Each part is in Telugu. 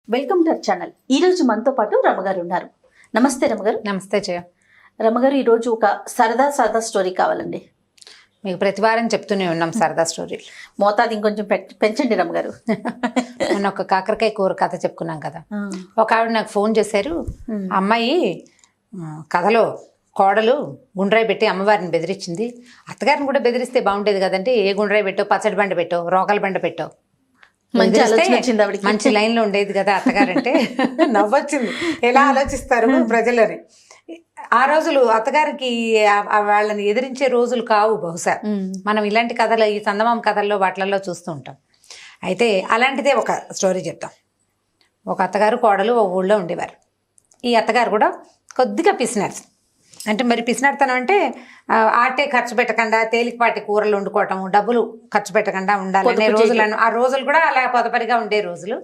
Welcome to our channel. ఈ రోజు మనతో పాటు రమగారు ఉన్నారు. నమస్తే రమగారు. నమస్తే జయ. రమగారు, ఈరోజు ఒక సరదా స్టోరీ కావాలండి. మీకు ప్రతి వారం చెప్తూనే ఉన్నాం సరదా స్టోరీలు. మోతాదు ఇంకొంచెం పెంచండి రమగారు. మొన్న ఒక కాకరకాయ కూర కథ చెప్పుకున్నాం కదా. ఒక ఆవిడ నాకు ఫోన్ చేశారు. అమ్మాయి కథలో కోడలు గుండ్రాయి పెట్టి అమ్మవారిని బెదిరించింది. అత్తగారిని కూడా బెదిరిస్తే బాగుండేది కదంటే, ఏ గుండ్రాయి పెట్టో, పచ్చడి బండ పెట్టో, రోకల బండ పెట్టో, మంచి లైన్ లో ఉండేది కదా అత్తగారంటే. నవ్వొచ్చింది. ఎలా ఆలోచిస్తారు ప్రజలని. ఆ రోజులు అత్తగారికి వాళ్ళని ఎదిరించే రోజులు కావు బహుశా. మనం ఇలాంటి కథలు, ఈ చందమామ కథల్లో వాటిలలో చూస్తూ ఉంటాం. అయితే అలాంటిదే ఒక స్టోరీ చెప్తాం. ఒక అత్తగారు కోడలు ఒక ఊళ్ళో ఉండేవారు. ఈ అత్తగారు కూడా కొద్దిగా పిసినారు. అంటే మరి పిసినాడుతనం అంటే ఆటే ఖర్చు పెట్టకుండా తేలికపాటి కూరలు వండుకోవటము, డబ్బులు ఖర్చు పెట్టకుండా ఉండాలనే రోజులను, ఆ రోజులు కూడా అలా పొదపరిగా ఉండే రోజులు.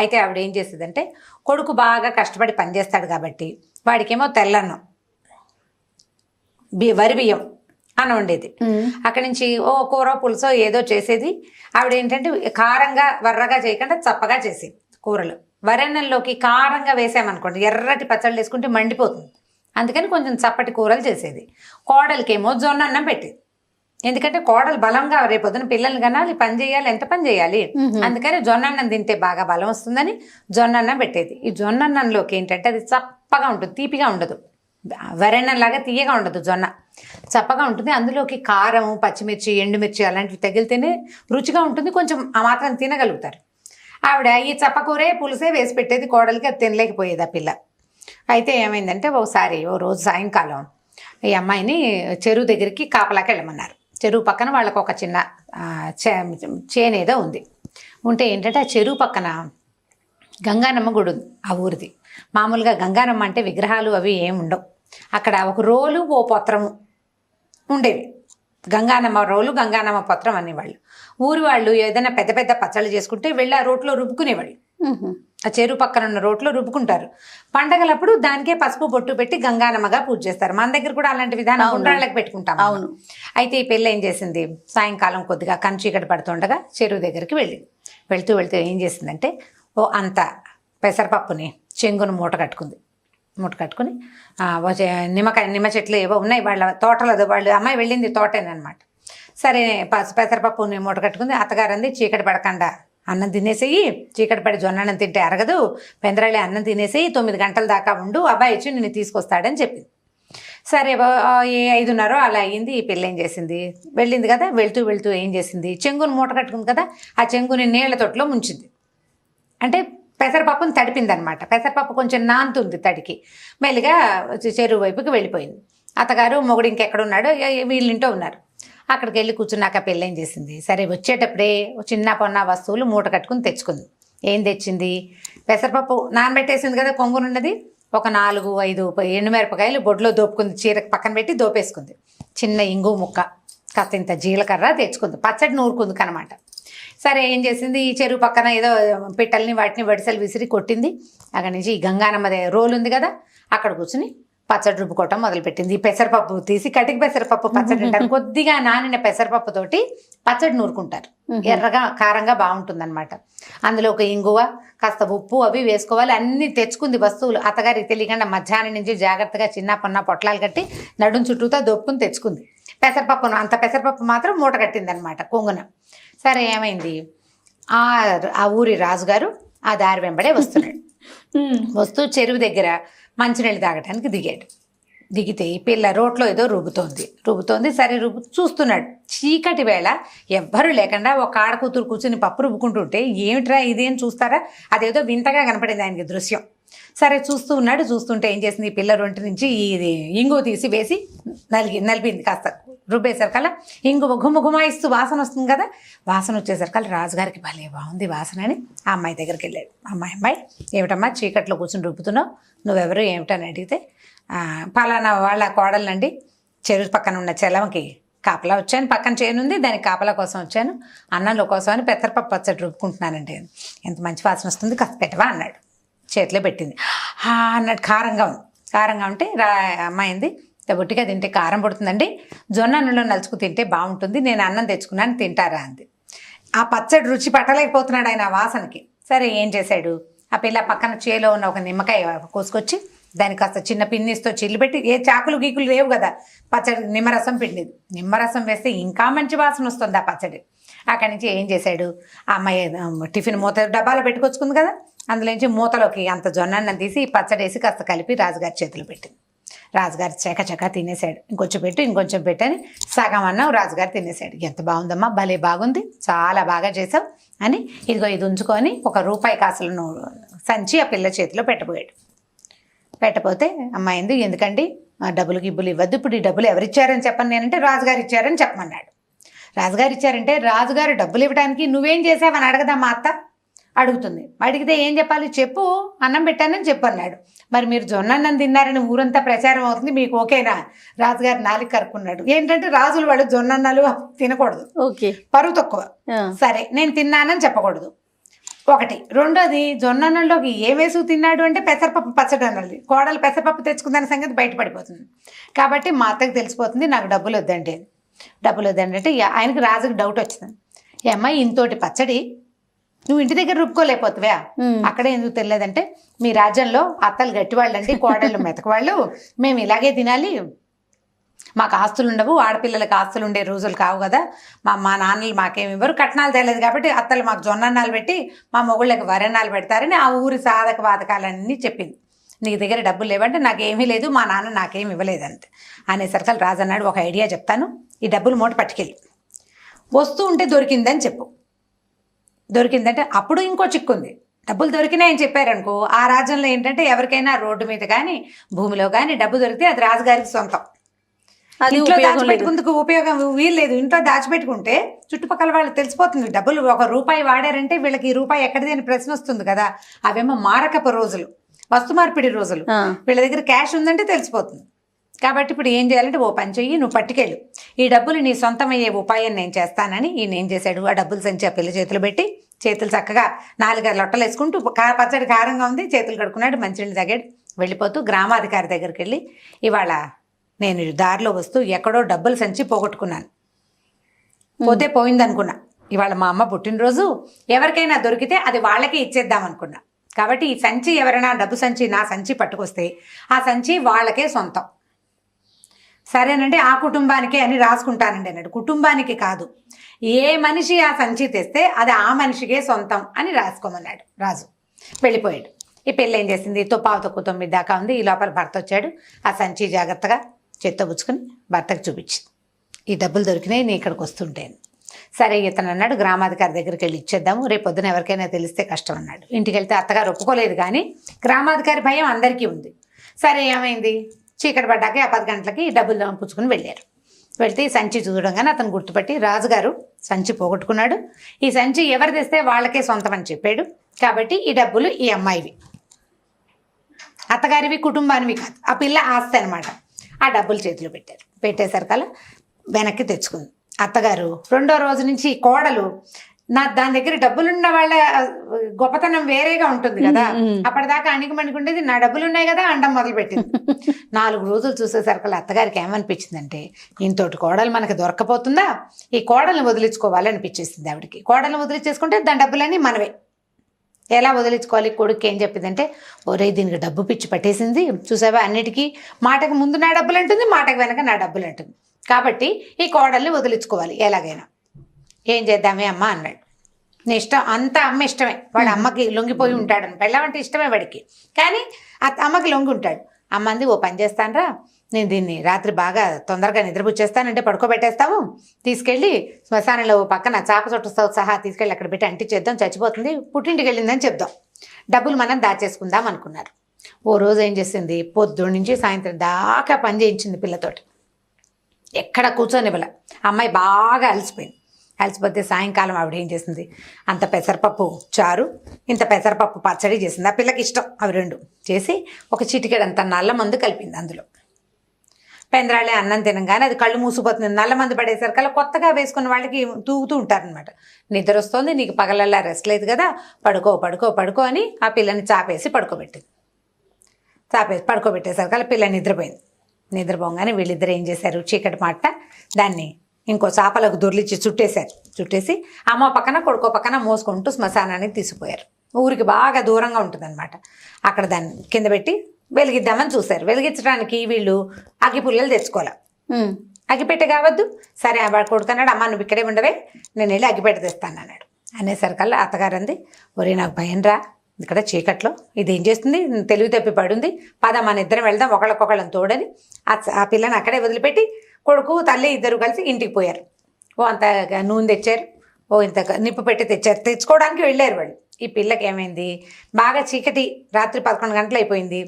అయితే ఆవిడ ఏం చేసేదంటే, కొడుకు బాగా కష్టపడి పనిచేస్తాడు కాబట్టి వాడికేమో తెల్లన్నం, వరి బియ్యం అని ఉండేది. అక్కడి నుంచి ఓ కూర పులుసో ఏదో చేసేది. ఆవిడ ఏంటంటే కారంగా వర్రగా చేయకుండా చప్పగా చేసేది కూరలు. వరన్నంలోకి కారంగా వేసామనుకోండి, ఎర్రటి పచ్చళ్ళు వేసుకుంటే మండిపోతుంది. అందుకని కొంచెం చప్పటి కూరలు చేసేది. కోడలికేమో జొన్న అన్నం పెట్టేది. ఎందుకంటే కోడలు బలంగా రేపొద్దున పిల్లల్ని కనాలి, పని చేయాలి, ఎంత పని చేయాలి. అందుకని జొన్న అన్నం తింటే బాగా బలం వస్తుందని జొన్న అన్నం పెట్టేది. ఈ జొన్న అన్నంలోకి ఏంటంటే అది చప్పగా ఉంటుంది, తీపిగా ఉండదు. వరెన్నలాగా తీయగా ఉండదు, జొన్న చప్పగా ఉంటుంది. అందులోకి కారం, పచ్చిమిర్చి, ఎండుమిర్చి అలాంటివి తగిలితేనే రుచిగా ఉంటుంది. కొంచెం ఆ మాత్రం తినగలుగుతారు. ఆవిడ ఈ చప్పకూరే పులుసే వేసి పెట్టేది కోడలికి. అది తినలేకపోయేది ఆ పిల్ల. అయితే ఏమైందంటే, ఒకసారి ఓ రోజు సాయంకాలం ఈ అమ్మాయిని చెరువు దగ్గరికి కాపలాకి వెళ్ళమన్నారు. చెరువు పక్కన వాళ్ళకు ఒక చిన్న చేనేదో ఉంది. ఉంటే ఏంటంటే, ఆ చెరువు పక్కన గంగానమ్మ గుడి ఉంది ఆ ఊరిది. మామూలుగా గంగానమ్మ అంటే విగ్రహాలు అవి ఏమి ఉండవు. అక్కడ ఒక రోలు, ఓ పత్రము ఉండేవి. గంగానమ్మ రోలు, గంగానమ్మ పత్రం అనేవాళ్ళు. ఊరి వాళ్ళు ఏదైనా పెద్ద పెద్ద పచ్చళ్ళు చేసుకుంటే వెళ్ళి ఆ రోట్లో రుబ్బుకునేవాళ్ళు. ఆ చెరువు పక్కన ఉన్న రోట్లో రుబ్బుకుంటారు. పండగలప్పుడు దానికే పసుపు బొట్టు పెట్టి గంగానమ్మగా పూజ చేస్తారు. మన దగ్గర కూడా అలాంటి విధానం ఉండ్రాళ్ళకి పెట్టుకుంటాం. అవును. అయితే ఈ పెళ్ళి ఏం చేసింది, సాయంకాలం కొద్దిగా చీకటి పడుతుండగా చెరువు దగ్గరికి వెళ్తూ ఏం చేసిందంటే, ఓ అంత పెసరపప్పుని చెంగును మూట కట్టుకుని నిమ్మ చెట్లు ఏవో ఉన్నాయి వాళ్ళ తోటలో. వాళ్ళు అమ్మాయి వెళ్ళింది తోటేనమాట. సరే పెసరపప్పుని మూట కట్టుకుంది. అత్తగారు అంది, చీకటి పడకుండా అన్నం తినేసేయి, చీకటి పడి జొన్న అన్నం తింటే అరగదు, పెందరాళి అన్నం తినేసేయి, 9 గంటల దాకా ఉండు, అబ్బాయి వచ్చి నిన్ను తీసుకొస్తాడని చెప్పింది. సరే 5:30 అలా అయ్యింది. ఈ పిల్ల ఏం చేసింది, వెళ్ళింది కదా, వెళ్తూ ఏం చేసింది, చెంగును మూట కట్టుకుంది కదా, ఆ చెంగుని నీళ్ల తొట్టులో ముంచింది. అంటే పెసరపప్పుని తడిపింది అనమాట. పెసరపప్పు కొంచెం నాంతుంది తడికి. మెల్లిగా చెరువు వైపుకి వెళ్ళిపోయింది. అత్తగారు మొగుడు ఇంకెక్కడున్నాడో, వీళ్ళింటో ఉన్నారు. అక్కడికి వెళ్ళి కూర్చున్నాక పెళ్ళి ఏం చేసింది, సరే వచ్చేటప్పుడే చిన్న పొన్న వస్తువులు మూట కట్టుకుని తెచ్చుకుంది. ఏం తెచ్చింది, పెసరపప్పు నానబెట్టేసింది కదా కొంగునున్నది, ఒక 4-5 ఎండుమిరపకాయలు బొడ్లో దోపుకుంది. చీరకు పక్కన పెట్టి దోపేసుకుంది. చిన్న ఇంగు ముక్క, కాస్త ఇంత జీలకర్ర తెచ్చుకుంది. పచ్చడి నూరుకుంది కనమాట. సరే ఏం చేసింది, ఈ చెరువు పక్కన ఏదో పిట్టల్ని వాటిని వడిసెలు విసిరి కొట్టింది. అక్కడి నుంచి ఈ గంగానమ్మ రోలు ఉంది కదా, అక్కడ కూర్చుని పచ్చడి రుబ్బుకోవటం మొదలుపెట్టింది. ఈ పెసరపప్పు తీసి, కటికి పెసరపప్పు పచ్చడి అంటారు. కొద్దిగా నానిన పెసరపప్పు తోటి పచ్చడి నూరుకుంటారు. ఎర్రగా కారంగా బాగుంటుందన్నమాట. అందులో ఒక ఇంగువ, కాస్త ఉప్పు అవి వేసుకోవాలి. అన్ని తెచ్చుకుంది వస్తువులు. అత్తగారికి తెలియకుండా మధ్యాహ్నం నుంచి జాగ్రత్తగా చిన్న పొన్న పొట్లాలు కట్టి నడుం చుట్టూతో దొప్పుకుని తెచ్చుకుంది. అంత పెసరపప్పు మాత్రం మూట కట్టింది అనమాట కొంగున. సరే ఏమైంది, ఆ ఊరి రాజుగారు ఆ దారి వెంబడే వస్తున్నాడు. వస్తూ చెరువు దగ్గర మంచినీళ్ళు తాగడానికి దిగితే ఈ పిల్ల రోట్లో ఏదో రుబ్బుతోంది. సరే చూస్తున్నాడు. చీకటి వేళ ఎవ్వరూ లేకుండా ఒక ఆడకూతురు కూర్చుని పప్పు రుబ్బుకుంటుంటే, ఏమిట్రా ఇది అని చూస్తారా, అదేదో వింతగా కనపడింది ఆయనకి దృశ్యం. సరే చూస్తుంటే ఏం చేసింది, ఈ పిల్ల రొంటి నుంచి ఇది ఇంగు తీసి వేసి నలిపింది. కాస్త రుబ్బేసరికల్లా ఇంగు గుమాయిస్తూ వాసన వస్తుంది కదా, వాసన వచ్చేసరికల్లా రాజుగారికి భలే బాగుంది వాసన అని ఆ అమ్మాయి దగ్గరికి వెళ్ళాడు. అమ్మాయి ఏమిటమ్మా చీకట్లో కూర్చుని రుబ్బుతున్నావు, నువ్వెవరు ఏమిటని అడిగితే, పలానా వాళ్ళ కోడలండి, చెరువు పక్కన ఉన్న చెలవకి కాపలా వచ్చాను, పక్కన చేనుంది దానికి కాపలా కోసం వచ్చాను, అన్నంలో కోసం అని పెసరపప్పు పచ్చడి రుబ్బుకుంటున్నానండి. ఎంత మంచి వాసన వస్తుంది, కాస్త పెట్టవా అన్నాడు. చేతిలో పెట్టింది. అన్నట్టు కారంగా ఉంటే అమ్మాయింది, బొట్టిగా తింటే కారం పడుతుందండి, జొన్న అన్నంలో నలుచుకు తింటే బాగుంటుంది, నేను అన్నం తెచ్చుకున్నాను తింటారా అంది. ఆ పచ్చడి రుచి పట్టలేకపోతున్నాడు ఆయన ఆ వాసనకి. సరే ఏం చేశాడు, ఆ పిల్ల పక్కన చేలో ఉన్న ఒక నిమ్మకాయ కోసుకొచ్చి దానికి కాస్త చిన్న పిన్నిస్తో చిల్లు పెట్టి, ఏ చాకులు గీకులు లేవు కదా, పచ్చడి నిమ్మరసం పిండిది. నిమ్మరసం వేస్తే ఇంకా మంచి వాసన వస్తుంది ఆ పచ్చడి. అక్కడి నుంచి ఏం చేశాడు, ఆ అమ్మాయి టిఫిన్ మూత డబ్బాలో పెట్టుకొచ్చుకుంది కదా, అందులోంచి మూతలోకి అంత జొన్నన్నం తీసి పచ్చడి వేసి కాస్త కలిపి రాజుగారి చేతిలో పెట్టింది. రాజుగారు చకచకా తినేశాడు. ఇంకొంచెం పెట్టని సగం అన్నం రాజుగారు తినేశాడు. ఎంత బాగుందమ్మా, భలే బాగుంది, చాలా బాగా చేసావు అని ఇదిగో ఇది ఉంచుకొని ఒక రూపాయి కాసులను సంచి ఆ పిల్ల చేతిలో పెట్టబోయాడు. పెట్టపోతే అమ్మాయింది, ఎందుకండి డబ్బులు గిబ్బులు ఇవ్వద్దు, ఇప్పుడు ఈ డబ్బులు ఎవరిచ్చారని చెప్పను నేనంటే రాజుగారు ఇచ్చారని చెప్పమన్నాడు. రాజుగారు ఇచ్చారంటే రాజుగారు డబ్బులు ఇవ్వడానికి నువ్వేం చేసావని అడగదా మా అత్త అడుగుతుంది. అడిగితే ఏం చెప్పాలి, చెప్పు అన్నం పెట్టానని చెప్పు అన్నాడు. మరి మీరు జొన్నన్నం తిన్నారని ఊరంతా ప్రచారం అవుతుంది, మీకు ఓకేనా? రాజుగారు నాలుగు కరుక్కున్నాడు. ఏంటంటే రాజులు వాళ్ళు జొన్నన్నాలు తినకూడదు, ఓకే, పరువు తక్కువ. సరే నేను తిన్నానని చెప్పకూడదు ఒకటి. రెండోది, జొన్నన్నంలోకి ఏ వేసుకు తిన్నాడు అంటే పెసరపప్పు పచ్చడి అన్నది. కోడలు పెసరపప్పు తెచ్చుకుందన్న సంగతి బయటపడిపోతుంది. కాబట్టి మా అత్తకి తెలిసిపోతుంది నాకు డబ్బులు వద్దండి. డబ్బులు వద్దండి అంటే ఆయనకి రాజుకి డౌట్ వచ్చింది. ఏ అమ్మాయి ఇంతోటి పచ్చడి నువ్వు ఇంటి దగ్గర రుబ్బుకోలేకపోతావా, అక్కడే ఎందుకు తెలియదంటే మీ రాజ్యంలో అత్తలు గట్టివాళ్ళండి, కోడళ్ళు మెతకవాళ్ళు, మేము ఇలాగే తినాలి, మాకు ఆస్తులు ఉండవు, ఆడపిల్లలకి ఆస్తులు ఉండే రోజులు కావు కదా, మా నాన్నలు మాకేమి ఇవ్వరు, కట్నాలు తెలియదు కాబట్టి అత్తలు మాకు జొన్నన్నాలు పెట్టి మా మొగుళ్ళకి వరన్నాలు పెడతారని ఆ ఊరి సాధక బాధకాలన్నీ చెప్పింది. నీ దగ్గర డబ్బులు లేవంటే నాకేమీ లేదు, మా నాన్న నాకేమి ఇవ్వలేదంతే అనేసరికి రాజు అన్నాడు, ఒక ఐడియా చెప్తాను, ఈ డబ్బులు మూట పట్టుకెళ్ళి వస్తూ ఉంటే దొరికిందని చెప్పు. దొరికిందంటే అప్పుడు ఇంకో చిక్కుంది, డబ్బులు దొరికినాయని చెప్పారనుకో ఆ రాజ్యంలో ఏంటంటే ఎవరికైనా రోడ్డు మీద కానీ భూమిలో కానీ డబ్బు దొరికితే అది రాజుగారికి సొంతం. ఇంట్లో దాచిపెట్టుకుందుకు ఉపయోగం వీల్లేదు. ఇంట్లో దాచిపెట్టుకుంటే చుట్టుపక్కల వాళ్ళకి తెలిసిపోతుంది డబ్బులు ఒక రూపాయి వాడారంటే వీళ్ళకి ఈ రూపాయి ఎక్కడిది అని ప్రశ్న వస్తుంది కదా. అవేమో మారకపు రోజులు, వస్తు మార్పిడి రోజులు, వీళ్ళ దగ్గర క్యాష్ ఉందంటే తెలిసిపోతుంది. కాబట్టి ఇప్పుడు ఏం చేయాలంటే ఓ పని చెయ్యి, నువ్వు పట్టుకెళ్ళు, ఈ డబ్బులు నీ సొంతమయ్యే ఉపాయం నేను చేస్తానని ఈయన ఏం చేశాడు, ఆ డబ్బులు సంచి ఆ పిల్ల చేతులు పెట్టి చేతులు చక్కగా 4 లొట్టలు వేసుకుంటూ పచ్చడి కారంగా ఉంది చేతులు కడుక్కున్నాడు, మంచినీళ్ళు తాగాడు. వెళ్ళిపోతూ గ్రామాధికారి దగ్గరికి వెళ్ళి, ఇవాళ నేను దారిలో వస్తూ ఎక్కడో డబ్బులు సంచి పోగొట్టుకున్నాను, పోతే పోయిందనుకున్నా, ఇవాళ మా అమ్మ పుట్టినరోజు, ఎవరికైనా దొరికితే అది వాళ్ళకే ఇచ్చేద్దాం అనుకున్నా, కాబట్టి ఈ సంచి ఎవరైనా డబ్బు సంచి నా సంచి పట్టుకొస్తే ఆ సంచి వాళ్ళకే సొంతం, సరేనంటే ఆ కుటుంబానికే అని రాసుకుంటానండి అన్నాడు. కుటుంబానికి కాదు, ఏ మనిషి ఆ సంచి తెస్తే అది ఆ మనిషికే సొంతం అని రాసుకోమన్నాడు రాజు. వెళ్ళిపోయాడు. ఈ పెళ్ళి ఏం చేసింది, పావు తక్కువ 9 దాకా ఉంది. ఈ లోపల భర్త వచ్చాడు. ఆ సంచి జాగ్రత్తగా చేత్తబుచ్చుకొని భర్తకు చూపించింది, ఈ డబ్బులు దొరికినాయి నీ ఇక్కడికి వస్తుంటేను. సరే ఇతను అన్నాడు, గ్రామాధికారి దగ్గరికి వెళ్ళి ఇచ్చేద్దాము, రేపు పొద్దున ఎవరికైనా తెలిస్తే కష్టం అన్నాడు. ఇంటికి వెళ్తే అత్తగారు ఒప్పుకోలేదు, కానీ గ్రామాధికారి భయం అందరికీ ఉంది. సరే ఏమైంది, చీకటి పడ్డాక 10 గంటలకి డబ్బులు పుచ్చుకుని వెళ్ళారు. వెళ్తే ఈ సంచి చూడగానే అతను గుర్తుపట్టి, రాజుగారు సంచి పోగొట్టుకున్నాడు, ఈ సంచి ఎవరు తెస్తే వాళ్ళకే సొంతం అని చెప్పాడు, కాబట్టి ఈ డబ్బులు ఈ అమ్మాయివి, అత్తగారివి, కుటుంబానివి కాదు, ఆ పిల్ల ఆస్తి అనమాట. ఆ డబ్బులు చేతిలో పెట్టారు. పెట్టేసరికల్లా వెనక్కి తెచ్చుకుంది. అత్తగారు 2వ రోజు నుంచి కోడలు దాని దగ్గర డబ్బులున్న వాళ్ళ గొప్పతనం వేరేగా ఉంటుంది కదా, అప్పటిదాకా అణిగిమణిగుండేది, నా డబ్బులు ఉన్నాయి కదా అండం మొదలుపెట్టింది. 4 రోజులు చూసేసరికి అత్తగారికి ఏమనిపించిందంటే, ఇంతోటి కోడలు మనకి దొరకపోతుందా, ఈ కోడల్ని వదిలించుకోవాలి అనిపించేసింది ఆవిడకి. కోడల్ని వదిలించేసుకుంటే దాని డబ్బులన్నీ మనవే. ఎలా వదిలించుకోవాలి, కొడుకు ఏం చెప్పిందంటే, ఒరే దీనికి డబ్బు పిచ్చి పట్టేసింది చూసావా, అన్నిటికీ మాటకు ముందు నా డబ్బులు అంటుంది, మాటకు వెనక నా డబ్బులు అంటుంది, కాబట్టి ఈ కోడల్ని వదిలించుకోవాలి ఎలాగైనా. ఏం చేద్దామే అమ్మ అన్నాడు. నీ ఇష్టం, అంతా అమ్మ ఇష్టమే, వాడు అమ్మకి లొంగిపోయి ఉంటాడని, పెళ్ళమంటే ఇష్టమే వాడికి, కానీ అమ్మకి లొంగి ఉంటాడు. అమ్మంది, ఓ పని చేస్తానరా, నేను దీన్ని రాత్రి బాగా తొందరగా నిద్రపుచ్చేస్తానంటే పడుకోబెట్టేస్తాము, తీసుకెళ్ళి శ్మశానంలో పక్కన చాప చుట్టతో సహా తీసుకెళ్ళి అక్కడ పెట్టి అంటించేద్దాం, చచ్చిపోతుంది, పుట్టింటికి వెళ్ళిందని చెప్దాం, డబ్బులు మనం దాచేసుకుందాం అనుకున్నారు. ఓ రోజు ఏం చేసింది, పొద్దున్న నుంచి సాయంత్రం దాకా పని చేయించింది పిల్లతోటి, ఎక్కడ కూర్చొనివ్వల. అమ్మాయి బాగా అలసిపోతే సాయంకాలం ఆవిడ ఏం చేసింది, అంత పెసరపప్పు చారు, ఇంత పెసరపప్పు పచ్చడి చేసింది. ఆ పిల్లకి ఇష్టం అవి 2 చేసి ఒక చిటికెడంత నల్ల మందు కలిపింది అందులో. పెందరాళే అన్నం తినగానే అది కళ్ళు మూసిపోతుంది. నల్ల మందు పడేసరికల్లా కొత్తగా వేసుకున్న వాళ్ళకి తూగుతూ ఉంటారనమాట. నిద్ర వస్తుంది, నీకు పగలల్లా రెస్ట్ లేదు కదా, పడుకో అని ఆ పిల్లని చాపేసి పడుకోబెట్టేసరికల్లా పిల్ల నిద్రపోయింది. నిద్రపోగానే వీళ్ళిద్దరు ఏం చేశారు, చీకటి మాట దాన్ని ఇంకో చాపలకు దొర్లిచ్చి చుట్టేసి అమ్మ పక్కన కొడుకో పక్కన మోసుకుంటూ శ్మశానానికి తీసుకుపోయారు. ఊరికి బాగా దూరంగా ఉంటుందన్నమాట. అక్కడ దాన్ని కింద పెట్టి వెలిగిద్దామని చూశారు. వెలిగించడానికి వీళ్ళు అగ్గిపుల్లలు తెచ్చుకోవాలి. అగ్గిపెట్టె కావద్దు. సరే వాడు కొడుకున్నాడు, అమ్మ నువ్వు ఇక్కడే ఉండవే, నేను వెళ్ళి అగ్గిపెట్టె తెస్తాను అన్నాడు. అనేసరికల్లా అత్తగారు అంది, ఒరే నాకు భయం రా, ఇక్కడ చీకట్లో ఇదేం చేస్తుంది, తెలివి తప్పి పడుంది, పద మన ఇద్దరం వెళ్దాం ఒకళ్ళకొకళ్ళని తోడని ఆ పిల్లని అక్కడే వదిలిపెట్టి కొడుకు తల్లి ఇద్దరు కలిసి ఇంటికి పోయారు. ఓ అంత నూనె తెచ్చారు, ఓ ఇంత నిప్పు పెట్టి తెచ్చారు. తెచ్చుకోవడానికి వెళ్ళారు వాళ్ళు. ఈ పిల్లకి ఏమైంది, బాగా చీకటి, రాత్రి 11 గంటలు అయిపోయింది.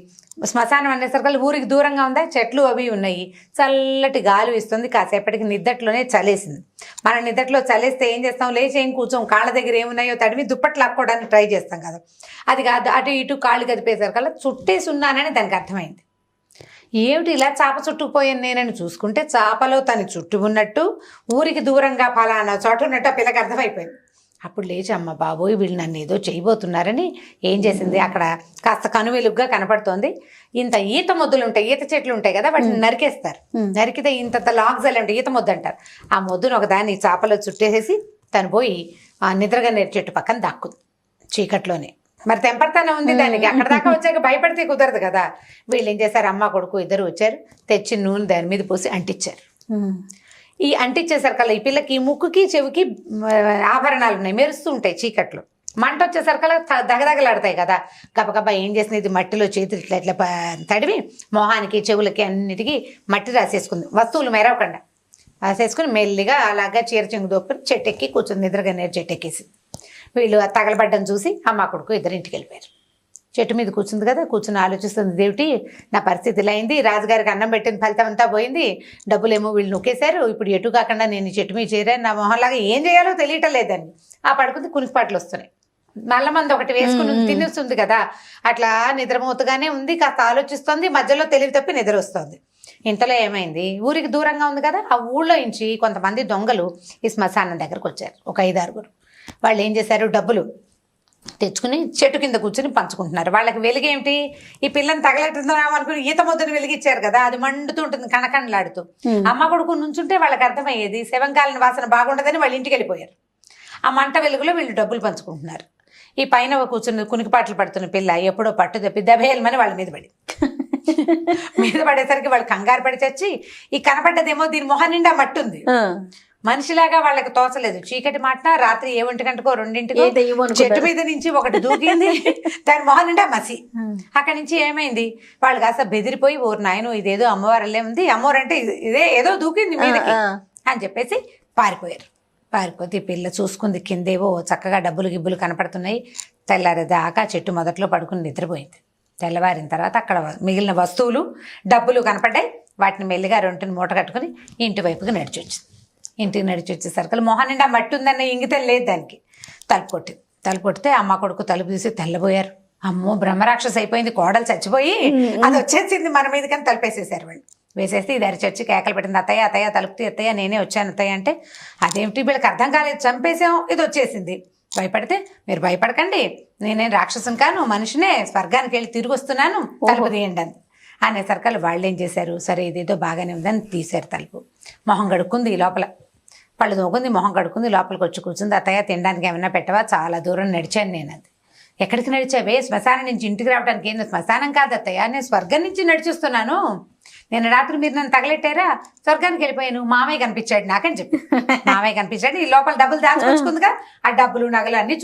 శ్మశానం అనేసరికి ఊరికి దూరంగా ఉందా, చెట్లు అవి ఉన్నాయి, చల్లటి గాలి ఇస్తుంది. కాసేపటికి నిద్దట్లోనే చలేసింది. మన నిద్దట్లో చలేస్తే ఏం చేస్తాం, లేచి ఏం కూర్చోం, కాళ్ళ దగ్గర ఏమున్నాయో తడిమి దుప్పట్లు లాక్కోవడానికి ట్రై చేస్తాం కదా. అది కాదు, అటు ఇటు కాళ్ళు కదిపేసరికల్లా చుట్టేసి ఉన్నానని దానికి అర్థమైంది. ఏమిటి ఇలా చాప చుట్టుకుపోయాను నేనని చూసుకుంటే చాపలో తను చుట్టూ ఉన్నట్టు, ఊరికి దూరంగా ఫలానా చోట ఉన్నట్టు ఆ పిల్లకి అర్థమైపోయింది. అప్పుడు లేచి అమ్మ బాబోయ్ వీళ్ళు నన్ను ఏదో చేయబోతున్నారని ఏం చేసింది, అక్కడ కాస్త కనువెలుగ్గా కనపడుతోంది. ఇంత ఈత మొద్దులు ఉంటాయి, ఈత చెట్లు ఉంటాయి కదా, వాటిని నరికేస్తారు. నరికితే ఇంత లాగ్జల్ అంటే ఈత మొద్దు అంటారు. ఆ మొద్దును ఒకదాన్ని చాపలో చుట్టేసేసి తను పోయి ఆ నిద్రగా నేరు చెట్టు పక్కన దాక్కుంది చీకట్లోనే. మరి తెంపర్తనం ఉంది దానికి. అక్కడ దాకా వచ్చాక భయపడితే కుదరదు కదా. వీళ్ళు ఏం చేశారు, అమ్మ కొడుకు ఇద్దరు వచ్చారు, తెచ్చి నూనె దాని మీద పోసి అంటించారు. ఈ అంటించేసరికల్లా ఈ పిల్లకి ముక్కుకి చెవికి ఆభరణాలు ఉన్నాయి, మెరుస్తూ ఉంటాయి చీకట్లో. మంట వచ్చేసరికల్లా దగదగలాడతాయి కదా. గబగబా ఏం చేసింది, ఇది మట్టిలో చేతులు ఇట్లా ఇట్లా తడివి మొహానికి చెవులకి అన్నిటికీ మట్టి రాసేసుకుంది, వస్తువులు మెరవకుండా రాసేసుకుని మెల్లిగా అలాగా చీర చెంగు దొప్పుని చెట్టెక్కి కూర్చుంది. నిద్రగా నేరు చెట్టెక్కేసి వీళ్ళు తగలబడ్డం చూసి అమ్మ కొడుకు ఇద్దరు ఇంటికి వెళ్ళిపోయారు. చెట్టు మీద కూర్చుంది కదా, కూర్చుని ఆలోచిస్తుంది, దేవుటి నా పరిస్థితి ఇలా అయింది, రాజుగారికి అన్నం పెట్టిన ఫలితం అంతా పోయింది, డబ్బులేమో వీళ్ళు నొక్కేశారు, ఇప్పుడు ఎటు కాకుండా నేను చెట్టు మీద చేరాను, నా మొహంలాగా ఏం చేయాలో తెలియటం లేదని ఆ పడుకుంది. కునికిపాట్లు వస్తున్నాయి. నల్ల మంది ఒకటి వేసుకుని తినేస్తుంది కదా, అట్లా నిద్రమూతగానే ఉంది. కాస్త ఆలోచిస్తుంది, మధ్యలో తెలివి తప్పి నిద్ర వస్తుంది. ఇంతలో ఏమైంది, ఊరికి దూరంగా ఉంది కదా, ఆ ఊళ్ళో నుంచి కొంతమంది దొంగలు ఈ శ్మశానం దగ్గరకు వచ్చారు, ఒక 5-6. వాళ్ళు ఏం చేశారు, డబ్బులు తెచ్చుకుని చెట్టు కింద కూర్చుని పంచుకుంటున్నారు. వాళ్ళకి వెలుగేమిటి, ఈ పిల్లని తగలెట్టుతున్నాం అనుకుని ఈత ముద్దను వెలిగించారు కదా, అది మండుతూ ఉంటుంది కణకణలాడుతూ. అమ్మ కొడుకు నుంచుంటే వాళ్ళకి అర్థమయ్యేది శవంకాలిన వాసన బాగుండదని వాళ్ళు ఇంటికి వెళ్ళిపోయారు. ఆ మంట వెలుగులో వీళ్ళు డబ్బులు పంచుకుంటున్నారు. ఈ పైన కూర్చుని కునికిపాట్లు పడుతున్న పిల్ల ఎప్పుడో పట్టు తప్పి దబేలమని వాళ్ళ మీద పడి పడేసరికి వాళ్ళు కంగారు పడి చచ్చి, ఈ కనపడ్డదేమో దీని మొహం నిండా మట్టుంది. మనిషిలాగా వాళ్ళకి తోచలేదు. చీకటి మాట రాత్రి 1 గంటకో 2 చెట్టు మీద నుంచి ఒకటి దూకింది, దాని మొహం నిండా మసి. అక్కడి నుంచి ఏమైంది, వాళ్ళు కాస్త బెదిరిపోయి, ఓరు నాయను ఇదేదో అమ్మవారల్లే ఉంది, అమ్మవారంటే ఇదే ఏదో దూకింది మీదకి అని చెప్పేసి పారిపోయారు. పారిపోతే ఈ పిల్ల చూసుకుంది, కిందేవో చక్కగా డబ్బులు గిబ్బులు కనపడుతున్నాయి. తెల్లారేదాకా చెట్టు మొదట్లో పడుకుని నిద్రపోయింది. తెల్లవారిన తర్వాత అక్కడ మిగిలిన వస్తువులు డబ్బులు కనపడ్డాయి. వాటిని మెల్లిగా 2 మూట కట్టుకుని ఇంటి వైపుకి నడిచొచ్చింది. ఇంటికి నడిచి వచ్చేసరికి మొహం నిండా మట్టి ఉందన్న ఇంగితం లేదు దానికి. తలుపు కొట్టితే అమ్మ కొడుకు తలుపు తీసి తెల్లబోయారు. అమ్మో బ్రహ్మరాక్షస అయిపోయింది, కోడలు చచ్చిపోయి అది వచ్చేసింది మన మీద, కానీ తలుపేసేసారు వాళ్ళు. వేసేసి ఇది అరిచొచ్చి కేకలు పెట్టింది, అత్తయ్య అత్తయ్య తలుపుతీ అత్తయ్య, నేనే వచ్చాను అత్తయ్య అంటే, అదేమిటి వీళ్ళకి అర్థం కాలేదు, చంపేసాం, ఇది వచ్చేసింది. భయపడితే, మీరు భయపడకండి, నేనేం రాక్షసం కాను, మనిషినే, స్వర్గానికి వెళ్ళి తిరిగి వస్తున్నాను, తలుపు తీయండి అంది. అనేసరికి వాళ్ళు ఏం చేశారు, సరే ఇదేదో బాగానే ఉందని తీశారు తలుపు. మొహం కడుక్కుంది, ఈ లోపల పళ్ళు తోకుంది, మొహం కడుక్కుంది, లోపలికి వచ్చి కూర్చుంది. అత్తయ్య తినడానికి ఏమన్నా పెట్టవా, చాలా దూరం నడిచాను నేను. అది ఎక్కడికి నడిచావే, శ్మశానం నుంచి ఇంటికి రావడానికి. ఏంది శ్మశానం కాదు అత్తయ్య, నేను స్వర్గం నుంచి నడిచిస్తున్నాను, నేను రాత్రి మీరు నన్ను తగలెట్టారా, స్వర్గానికి వెళ్ళిపోయాను, మామయ్య కనిపించాడు నాకని చెప్పి. మామయ్య కనిపించాడు, ఈ లోపల డబ్బులు దాచుకొచ్చుకుందిగా, ఆ డబ్బులు నగలు అన్నీ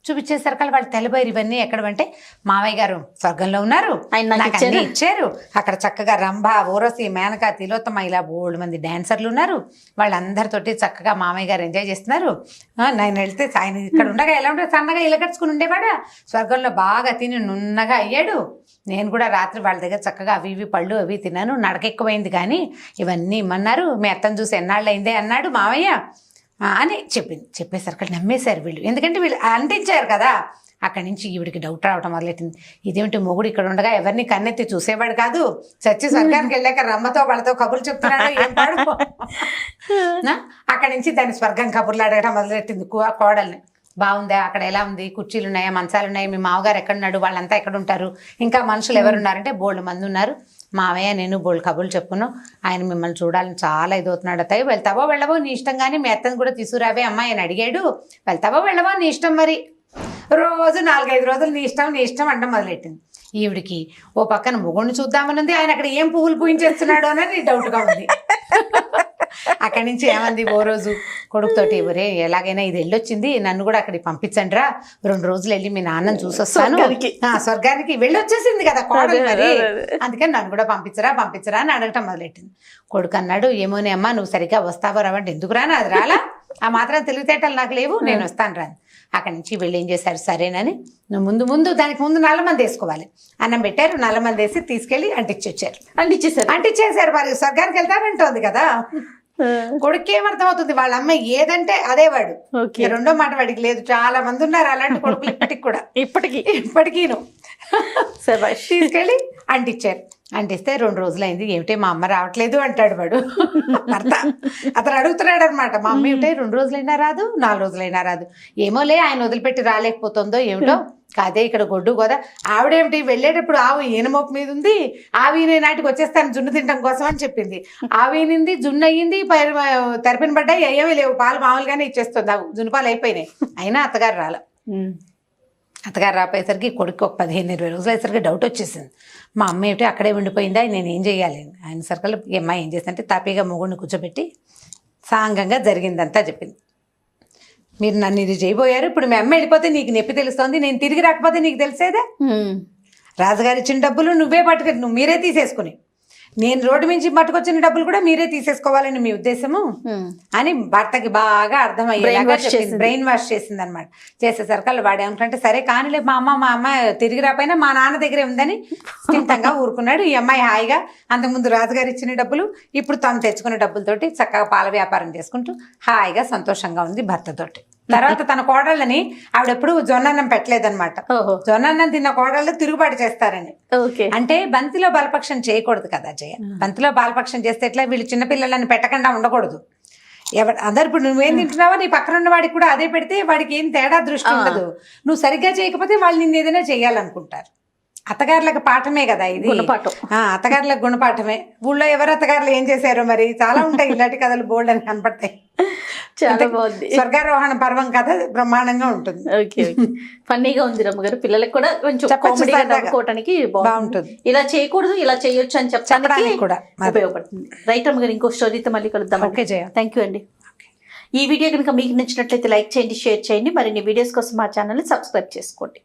చూపించేసరికి వాళ్ళు తెల్లబోయారు. ఇవన్నీ ఎక్కడంటే మామయ్య గారు స్వర్గంలో ఉన్నారు, నాకు అన్నీ ఇచ్చారు, అక్కడ చక్కగా రంభ, ఊరసి, మేనక, తిలోత్తమ ఇలా 3 మంది డాన్సర్లు ఉన్నారు, వాళ్ళందరితోటి చక్కగా మామయ్య గారు ఎంజాయ్ చేస్తున్నారు. నేను వెళ్తే ఆయన ఇక్కడ ఉండగా ఎలా ఉంటే సన్నగా ఇలకట్టుకుని ఉండేవాడా, స్వర్గంలో బాగా తిని నున్నగా అయ్యాడు. నేను కూడా రాత్రి వాళ్ళ దగ్గర చక్కగా అవి ఇవి పళ్ళు అవి తిన్నాను, నడక ఎక్కువైంది, కానీ ఇవన్నీ ఇమ్మన్నారు, మీ అత్తను చూసి ఎన్నాళ్ళు అయిందే అన్నాడు మామయ్య అని చెప్పింది. చెప్పేసరికి నమ్మేశారు వీళ్ళు, ఎందుకంటే వీళ్ళు అంటించారు కదా. అక్కడి నుంచి ఈవిడికి డౌట్ రావటం మొదలెట్టింది, ఇదేమిటి మొగుడు ఇక్కడ ఉండగా ఎవరిని కన్నెత్తి చూసేవాడు కాదు, చచ్చి స్వర్గానికి వెళ్ళాక రమ్మతో వాళ్ళతో కబుర్లు చెప్తున్నాడు, ఏం పాడు. అక్కడి నుంచి దాన్ని స్వర్గం కబుర్లు అడగడం మొదలెట్టింది కోడల్ని. బాగుందా, అక్కడ ఎలా ఉంది, కుర్చీలు ఉన్నాయా, మంచాలు ఉన్నాయా, మీ మామగారు ఎక్కడున్నాడు, వాళ్ళంతా ఎక్కడ ఉంటారు, ఇంకా మనుషులు ఎవరున్నారంటే 3 మంది ఉన్నారు, మావయ్య నేను బోల్డ్ కబుర్లు చెప్పుకున్నాం, ఆయన మిమ్మల్ని చూడాలని చాలా ఇదవుతున్నాడు అత్తయ్య, వెళ్తావో వెళ్ళవో నీ ఇష్టం, కానీ మీ అత్తని కూడా తీసుకురావే అమ్మాయి అని అడిగాడు, వెళ్తావో వెళ్ళవో నీ ఇష్టం మరి రోజు 4-5 రోజులు నీ ఇష్టం అంట మొదలెట్టింది. ఈవిడికి ఓ పక్కన మొగుడిని చూద్దామని ఉంది, ఆయన అక్కడ ఏం పువ్వులు పూయించేస్తున్నాడు అని డౌట్గా ఉంది. అక్కడి నుంచి ఏమంది ఓ రోజు కొడుకుతోటి, ఒరే ఎలాగైనా ఇది వెళ్ళొచ్చింది, నన్ను కూడా అక్కడికి పంపించండి రా, 2 రోజులు వెళ్ళి మీ నాన్నని చూసొస్తాను, స్వర్గానికి వెళ్ళొచ్చేసింది కదా కోడలు మరి, అందుకని నన్ను కూడా పంపించరా అని అడగటం మొదలెట్టింది. కొడుకు అన్నాడు, ఏమోనే అమ్మా నువ్వు సరిగ్గా వస్తావో రావంటే, ఎందుకు రాను, అది రాలా, ఆ మాత్రం తెలివితేటలు నాకు లేవు, నేను వస్తాను రాను. అక్కడి నుంచి వీళ్ళు ఏం చేశారు, సరేనని నువ్వు ముందు దానికి ముందు నల్లమంది వేసుకోవాలి, అన్నం పెట్టారు, నల్లమంది వేసి తీసుకెళ్లి అంటించేశారు. మరి స్వర్గానికి వెళ్తారంటోంది కదా. కొడుకు ఏమర్థం అవుతుంది, వాళ్ళ అమ్మ ఏదంటే అదే వాడు, రెండో మాట వాడికి లేదు. చాలా మంది ఉన్నారు అలాంటి కొడుకులు ఇప్పటికి కూడా, ఇప్పటికీను. తీసుకెళ్ళి అంటించారు. అంటిస్తే 2 రోజులైంది, ఏమిటే మా అమ్మ రావట్లేదు అంటాడు వాడు భర్త. అతను అడుగుతున్నాడు అనమాట, మా అమ్మ ఏమిటే 2 రోజులైనా రాదు, 4 రోజులైనా రాదు, ఏమోలే ఆయన వదిలిపెట్టి రాలేకపోతుందో ఏమిటో, కాదే ఇక్కడ గొడ్డు గోదా, ఆవిడేమిటి వెళ్ళేటప్పుడు ఆవు ఈనమోపు మీద ఉంది, ఆవి నాటికి వచ్చేస్తాను జున్ను తినడం కోసం అని చెప్పింది. ఆవినింది, జున్ను అయ్యింది, తెరపిన పడ్డాయి, ఏమీ లేవు, పాలు మామూలుగానే ఇచ్చేస్తుంది, ఆవు జున్ను పాలు అయిపోయినాయి. అయినా అత్తగారు రాల. అత్తగారు రాపోయేసరికి కొడుకు ఒక 15-20 రోజులు అయ్యేసరికి డౌట్ వచ్చేసింది, మా అమ్మ ఏమిటి అక్కడే ఉండిపోయిందా, నేను ఏం చేయాలి. ఆయన సర్కల్ అమ్మాయి ఏం చేసిందంటే తాపీగా మొగుడిని కూర్చోబెట్టి సాంగంగా జరిగిందంతా చెప్పింది. మీరు నన్ను ఇది చేయబోయారు, ఇప్పుడు మీ అమ్మ వెళ్ళిపోతే నీకు నొప్పి తెలుస్తోంది, నేను తిరిగి రాకపోతే నీకు తెలిసేదే, రాజుగారు ఇచ్చిన డబ్బులు నువ్వే పట్టుకొని మీరే తీసేసుకుని, నేను రోడ్డు నుంచి పట్టుకొచ్చిన డబ్బులు కూడా మీరే తీసేసుకోవాలని మీ ఉద్దేశము అని భర్తకి బాగా అర్థమయ్యేలాగా బ్రెయిన్ వాష్ చేసింది అనమాట. చేసేసరికి వాడు ఏమంటే, సరే కానీలే మా అమ్మ తిరిగి రాపోయినా మా నాన్న దగ్గరే ఉందని చింతంగా ఊరుకున్నాడు. ఈ అమ్మాయి హాయిగా అంతకుముందు రాజుగారు ఇచ్చిన డబ్బులు, ఇప్పుడు తను తెచ్చుకున్న డబ్బులతోటి చక్కగా పాల వ్యాపారం చేసుకుంటూ హాయిగా సంతోషంగా ఉంది భర్తతోటి. తర్వాత తన కోడళ్ళని ఆవిడెప్పుడు జొన్నన్నం పెట్టలేదన్నమాట. జొన్నన్నం తిన్న కోడళ్ళు తిరుగుబాటు చేస్తారని. అంటే బంతిలో బలపక్షం చేయకూడదు కదా జయ. బంతిలో బాలపక్షం చేస్తే ఎట్లా, వీళ్ళు చిన్నపిల్లలని పెట్టకుండా ఉండకూడదు. అందరు ఇప్పుడు నువ్వేం తింటున్నావో నీ పక్కన ఉన్న వాడికి కూడా అదే పెడితే వాడికి ఏం తేడా దృష్టి ఉండదు. నువ్వు సరిగ్గా చేయకపోతే వాళ్ళు నిన్ను ఏదైనా చేయాలనుకుంటారు. అత్తగారులకు పాఠమే కదా ఇది, అత్తగారులకు గుణపాఠమే. ఊళ్ళో ఎవరు అత్తగారులు ఏం చేశారో మరి, చాలా ఉంటాయి ఇలాంటి కథలు, బోల్డ్ అని కనపడతాయి. చాలా బాగుంది. స్వర్గారోహణ పర్వం కథ బ్రహ్మాండంగా ఉంటుంది. ఫన్నీగా ఉంది రమ్మగారు, పిల్లలకు కూడా కొంచెం కామెడీగా నవ్వుకోవడానికి బాగుంటుంది. ఇలా చేయకూడదు, ఇలా చేయొచ్చు అని చెప్పడానికి కూడా ఉపయోగపడుతుంది. రైట్ రమ్మగారు, ఇంకో స్టోరీతో మళ్ళీ కలుద్దాం. ఓకే జయ, థ్యాంక్ యూ అండి. ఈ వీడియో కనుక మీకు నచ్చినట్లయితే లైక్ చేయండి, షేర్ చేయండి. మరిన్ని వీడియోస్ కోసం మా ఛానల్ని సబ్స్క్రైబ్ చేసుకోండి.